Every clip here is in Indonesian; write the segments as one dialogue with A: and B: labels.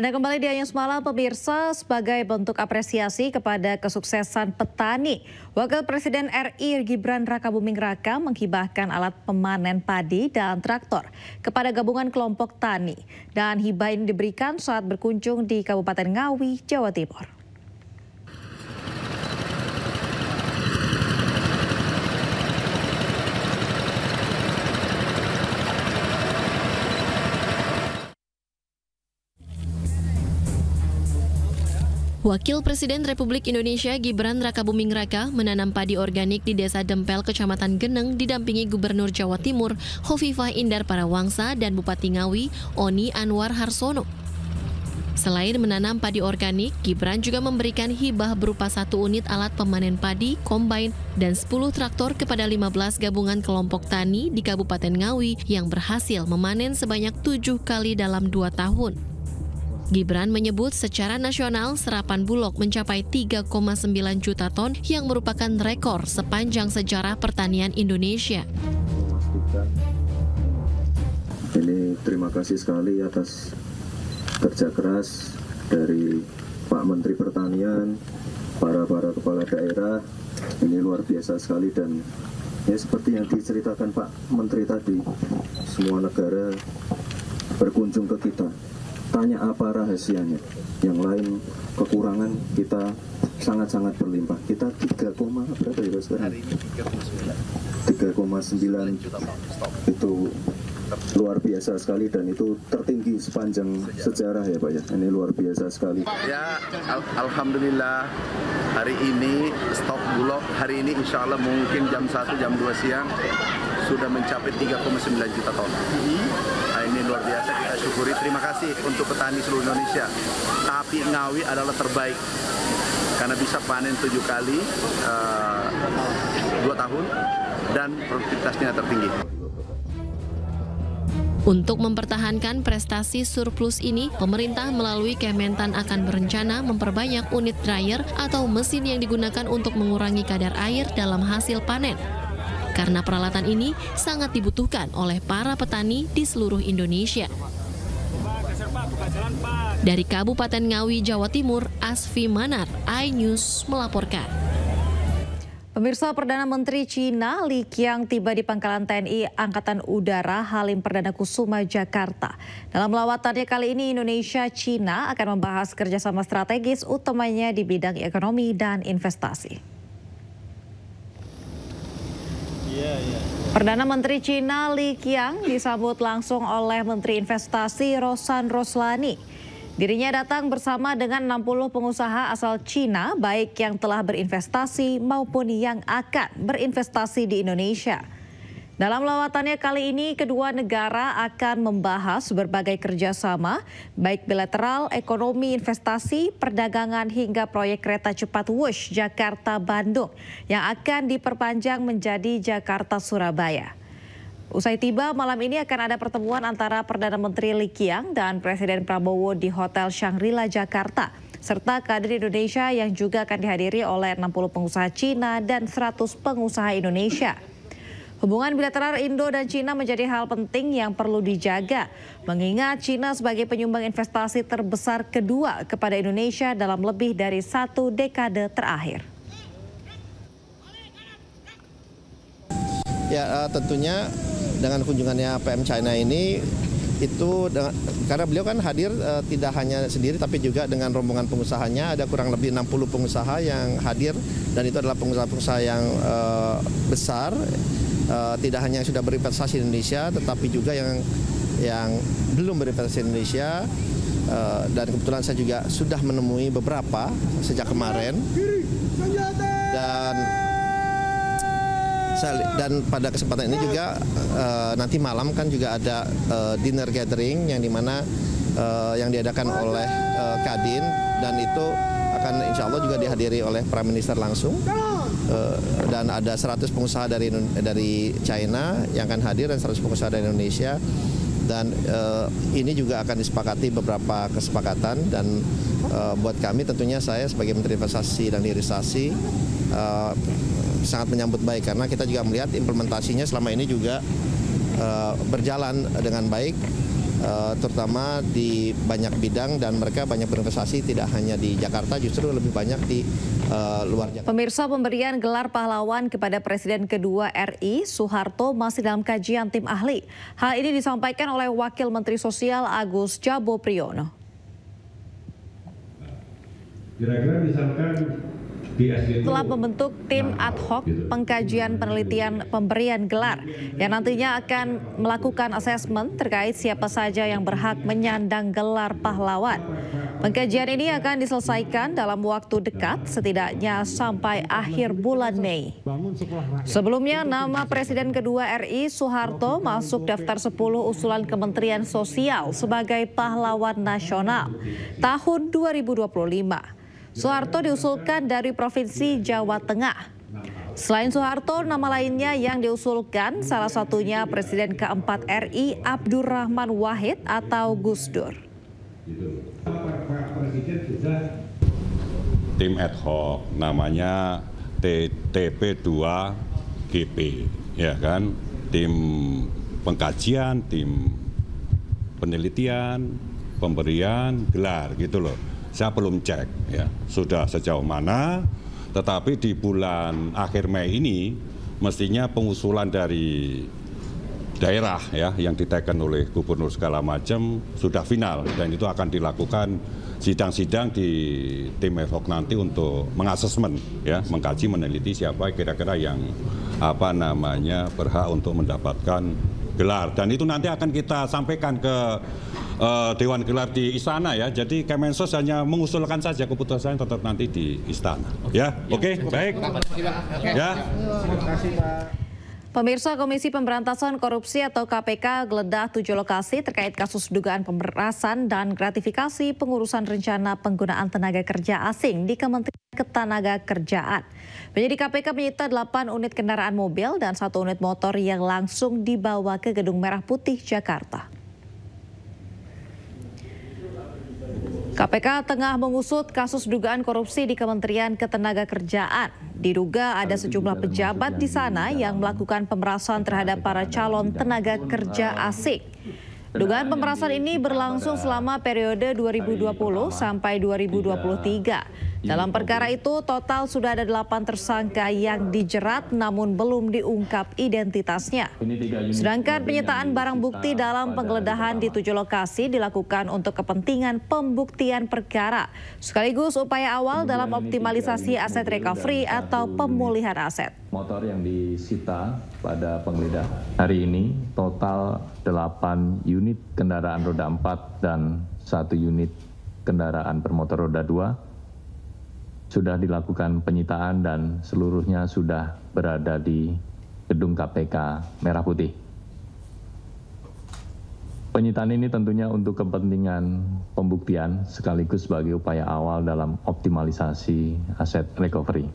A: Anda kembali di Ayun Semalam, pemirsa, sebagai bentuk apresiasi kepada kesuksesan petani. Wakil Presiden RI Gibran Rakabuming Raka menghibahkan alat pemanen padi dan traktor kepada gabungan kelompok tani. Dan hibah ini diberikan saat berkunjung di Kabupaten Ngawi, Jawa Timur.
B: Wakil Presiden Republik Indonesia Gibran Rakabuming Raka menanam padi organik di Desa Dempel, Kecamatan Geneng, didampingi Gubernur Jawa Timur Hovifah Indar Parawangsa dan Bupati Ngawi Oni Anwar Harsono. Selain menanam padi organik, Gibran juga memberikan hibah berupa 1 unit alat pemanen padi, kombain, dan 10 traktor kepada 15 gabungan kelompok tani di Kabupaten Ngawi yang berhasil memanen sebanyak 7 kali dalam 2 tahun. Gibran menyebut secara nasional serapan bulog mencapai 3,9 juta ton yang merupakan rekor sepanjang sejarah pertanian Indonesia.
C: Ini terima kasih sekali atas kerja keras dari Pak Menteri Pertanian, para kepala daerah. Ini luar biasa sekali dan ya seperti yang diceritakan Pak Menteri tadi, semua negara berkunjung ke kita. Tanya apa rahasianya, yang lain kekurangan kita sangat-sangat berlimpah. Kita 3, berapa ya sekarang? 3,9 itu luar biasa sekali dan itu tertinggi sepanjang sejarah ya Pak ya. Ini luar biasa sekali.
D: Ya, alhamdulillah hari ini stok bulog hari ini insya Allah mungkin jam 1, jam 2 siang sudah mencapai 3,9 juta ton. Nah, ini luar biasa, kita syukuri, terima kasih untuk petani seluruh Indonesia. Tapi Ngawi adalah terbaik karena bisa panen 7 kali 2 tahun dan produktivitasnya tertinggi.
B: Untuk mempertahankan prestasi surplus ini, pemerintah melalui Kementan akan berencana memperbanyak unit dryer atau mesin yang digunakan untuk mengurangi kadar air dalam hasil panen. Karena peralatan ini sangat dibutuhkan oleh para petani di seluruh Indonesia. Dari Kabupaten Ngawi, Jawa Timur, Asfi Manar, iNews melaporkan.
A: Pemirsa, Perdana Menteri Cina Li Qiang tiba di Pangkalan TNI Angkatan Udara Halim Perdana Kusuma, Jakarta. Dalam lawatannya kali ini, Indonesia-Cina akan membahas kerjasama strategis utamanya di bidang ekonomi dan investasi. Perdana Menteri Cina Li Qiang disambut langsung oleh Menteri Investasi Rosan Roslani. Dirinya datang bersama dengan 60 pengusaha asal Cina, baik yang telah berinvestasi maupun yang akan berinvestasi di Indonesia. Dalam lawatannya kali ini, kedua negara akan membahas berbagai kerjasama, baik bilateral, ekonomi, investasi, perdagangan, hingga proyek kereta cepat Wush Jakarta-Bandung yang akan diperpanjang menjadi Jakarta-Surabaya. Usai tiba, malam ini akan ada pertemuan antara Perdana Menteri Li Qiang dan Presiden Prabowo di Hotel Shangri-La Jakarta, serta kader Indonesia yang juga akan dihadiri oleh 60 pengusaha Cina dan 100 pengusaha Indonesia. Hubungan bilateral Indo dan Cina menjadi hal penting yang perlu dijaga, mengingat Cina sebagai penyumbang investasi terbesar kedua kepada Indonesia dalam lebih dari 1 dekade terakhir.
E: Ya, tentunya dengan kunjungannya PM China ini itu karena beliau kan hadir tidak hanya sendiri tapi juga dengan rombongan pengusahanya, ada kurang lebih 60 pengusaha yang hadir dan itu adalah pengusaha-pengusaha yang besar, tidak hanya yang sudah berinvestasi di Indonesia tetapi juga yang belum berinvestasi di Indonesia, dan kebetulan saya juga sudah menemui beberapa sejak kemarin dan pada kesempatan ini juga nanti malam kan juga ada dinner gathering yang dimana yang diadakan oleh Kadin dan itu akan insya Allah juga dihadiri oleh Prime Minister langsung, dan ada 100 pengusaha dari China yang akan hadir dan 100 pengusaha dari Indonesia, dan ini juga akan disepakati beberapa kesepakatan dan buat kami tentunya saya sebagai Menteri Investasi dan Hilirisasi sangat menyambut baik karena kita juga melihat implementasinya selama ini juga berjalan dengan baik terutama di banyak bidang, dan mereka banyak berinvestasi tidak hanya di Jakarta, justru lebih banyak di luar Jakarta.
A: Pemirsa, pemberian gelar pahlawan kepada Presiden kedua RI Soeharto masih dalam kajian tim ahli. Hal ini disampaikan oleh Wakil Menteri Sosial Agus Jabo Priyono.
F: Kira-kira misalkan
A: telah membentuk tim ad hoc pengkajian penelitian pemberian gelar yang nantinya akan melakukan asesmen terkait siapa saja yang berhak menyandang gelar pahlawan. Pengkajian ini akan diselesaikan dalam waktu dekat, setidaknya sampai akhir bulan Mei. Sebelumnya, nama Presiden kedua RI Soeharto masuk daftar 10 usulan Kementerian Sosial sebagai pahlawan nasional tahun 2025. Soeharto diusulkan dari Provinsi Jawa Tengah. Selain Soeharto, nama lainnya yang diusulkan salah satunya Presiden keempat RI Abdurrahman Wahid atau Gus Dur.
F: Tim ad hoc namanya TP2GP, ya kan? Tim pengkajian, tim penelitian, pemberian gelar gitu loh. Saya belum cek ya sudah sejauh mana, tetapi di bulan akhir Mei ini mestinya pengusulan dari daerah ya yang diteken oleh gubernur segala macam sudah final, dan itu akan dilakukan sidang-sidang di tim ad hoc nanti untuk mengasesmen ya, mengkaji, meneliti siapa kira-kira yang berhak untuk mendapatkan gelar, dan itu nanti akan kita sampaikan ke Dewan Gelar di Istana ya. Jadi Kemensos hanya mengusulkan saja, keputusan tetap nanti di Istana. Ya, oke, baik. Ya. Terima kasih, Pak.
A: Pemirsa, Komisi Pemberantasan Korupsi atau KPK geledah 7 lokasi terkait kasus dugaan pemerasan dan gratifikasi pengurusan rencana penggunaan tenaga kerja asing di Kementerian Ketenagakerjaan. Penyidik KPK menyita 8 unit kendaraan mobil dan 1 unit motor yang langsung dibawa ke Gedung Merah Putih, Jakarta. KPK tengah mengusut kasus dugaan korupsi di Kementerian Ketenagakerjaan. Diduga ada sejumlah pejabat di sana yang melakukan pemerasan terhadap para calon tenaga kerja asing. Dugaan pemerasan ini berlangsung selama periode 2020 sampai 2023. Dalam perkara itu total sudah ada 8 tersangka yang dijerat namun belum diungkap identitasnya. Sedangkan penyitaan barang bukti dalam penggeledahan di 7 lokasi dilakukan untuk kepentingan pembuktian perkara, sekaligus upaya awal dalam optimalisasi aset recovery atau pemulihan aset.
G: Motor yang disita pada penggeledahan hari ini total 8 unit kendaraan roda 4 dan 1 unit kendaraan bermotor roda 2 sudah dilakukan penyitaan dan seluruhnya sudah berada di Gedung KPK Merah Putih. Penyitaan ini tentunya untuk kepentingan pembuktian sekaligus sebagai upaya awal dalam optimalisasi aset recovery.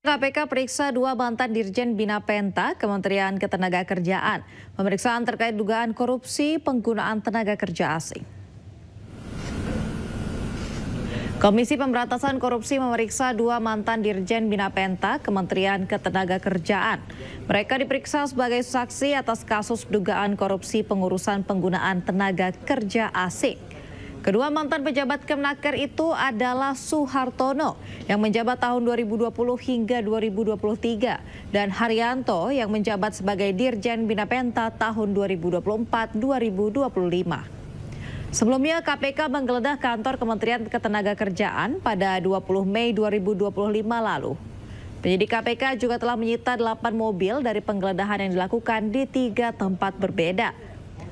A: KPK periksa 2 mantan Dirjen Bina Penta Kementerian Ketenagakerjaan. Pemeriksaan terkait dugaan korupsi penggunaan tenaga kerja asing. Komisi Pemberantasan Korupsi memeriksa 2 mantan Dirjen Bina Penta Kementerian Ketenagakerjaan. Mereka diperiksa sebagai saksi atas kasus dugaan korupsi pengurusan penggunaan tenaga kerja asing. Kedua mantan pejabat Kemenaker itu adalah Suhartono yang menjabat tahun 2020 hingga 2023 dan Haryanto yang menjabat sebagai Dirjen Bina Penta tahun 2024-2025. Sebelumnya KPK menggeledah kantor Kementerian Ketenagakerjaan pada 20 Mei 2025 lalu. Penyidik KPK juga telah menyita 8 mobil dari penggeledahan yang dilakukan di 3 tempat berbeda.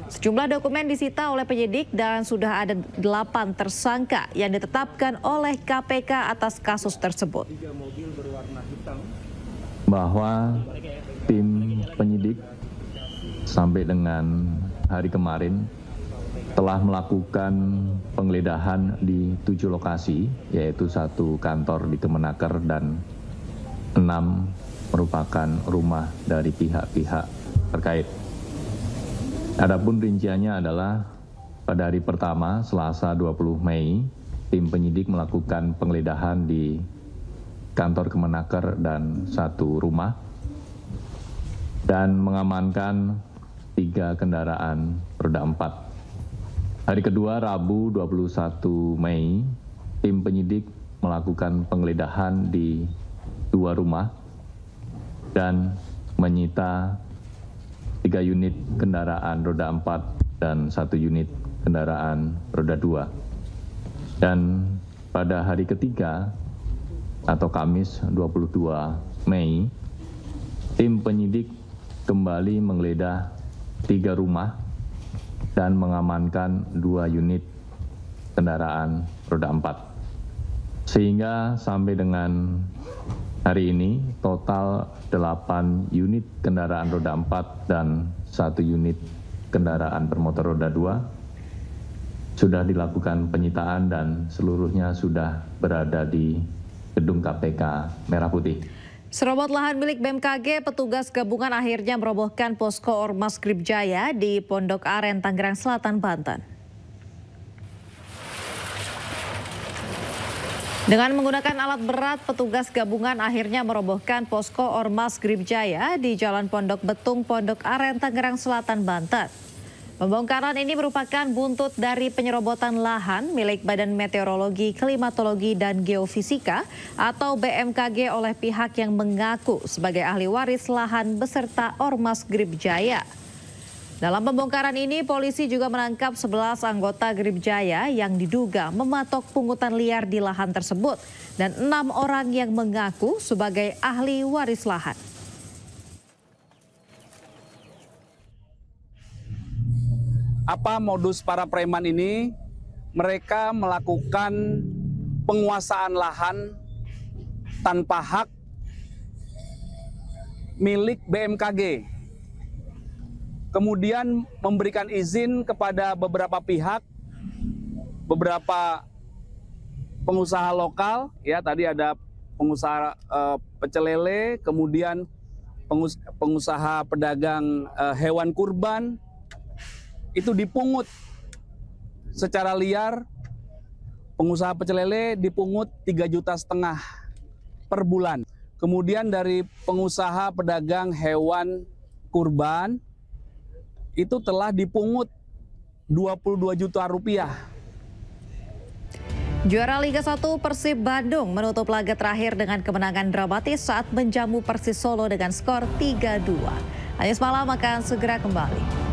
A: Sejumlah dokumen disita oleh penyidik dan sudah ada 8 tersangka yang ditetapkan oleh KPK atas kasus tersebut.
G: Bahwa tim penyidik sampai dengan hari kemarin telah melakukan penggeledahan di 7 lokasi, yaitu 1 kantor di Kemenaker dan 6 merupakan rumah dari pihak-pihak terkait. Adapun rinciannya adalah pada hari pertama, Selasa 20 Mei, tim penyidik melakukan penggeledahan di kantor Kemenaker dan 1 rumah dan mengamankan 3 kendaraan roda 4 Hari kedua, Rabu 21 Mei, tim penyidik melakukan penggeledahan di 2 rumah dan menyita 3 unit kendaraan roda 4 dan 1 unit kendaraan roda 2. Dan pada hari ketiga atau Kamis 22 Mei, tim penyidik kembali menggeledah 3 rumah dan mengamankan 2 unit kendaraan roda 4. Sehingga sampai dengan hari ini total 8 unit kendaraan roda 4 dan 1 unit kendaraan bermotor roda 2 sudah dilakukan penyitaan dan seluruhnya sudah berada di gedung KPK Merah Putih.
A: Serobot lahan milik BMKG, petugas gabungan akhirnya merobohkan posko Ormas Gribjaya di Pondok Aren, Tangerang Selatan, Banten. Dengan menggunakan alat berat, petugas gabungan akhirnya merobohkan posko Ormas Gribjaya di Jalan Pondok Betung, Pondok Aren, Tangerang Selatan, Banten. Pembongkaran ini merupakan buntut dari penyerobotan lahan milik Badan Meteorologi, Klimatologi, dan Geofisika atau BMKG oleh pihak yang mengaku sebagai ahli waris lahan beserta Ormas Gribjaya. Dalam pembongkaran ini, polisi juga menangkap 11 anggota Gribjaya yang diduga mematok pungutan liar di lahan tersebut dan 6 orang yang mengaku sebagai ahli waris lahan.
H: Apa modus para preman ini? Mereka melakukan penguasaan lahan tanpa hak milik BMKG. Kemudian memberikan izin kepada beberapa pihak, beberapa pengusaha lokal, ya tadi ada pengusaha pecel lele, kemudian pengusaha pedagang hewan kurban, itu dipungut secara liar. Pengusaha pecel lele dipungut 3,5 juta per bulan. Kemudian dari pengusaha pedagang hewan kurban itu telah dipungut 22 juta rupiah.
A: Juara Liga 1 Persib Bandung menutup laga terakhir dengan kemenangan dramatis saat menjamu Persis Solo dengan skor 3-2. Anies Malam akan segera kembali.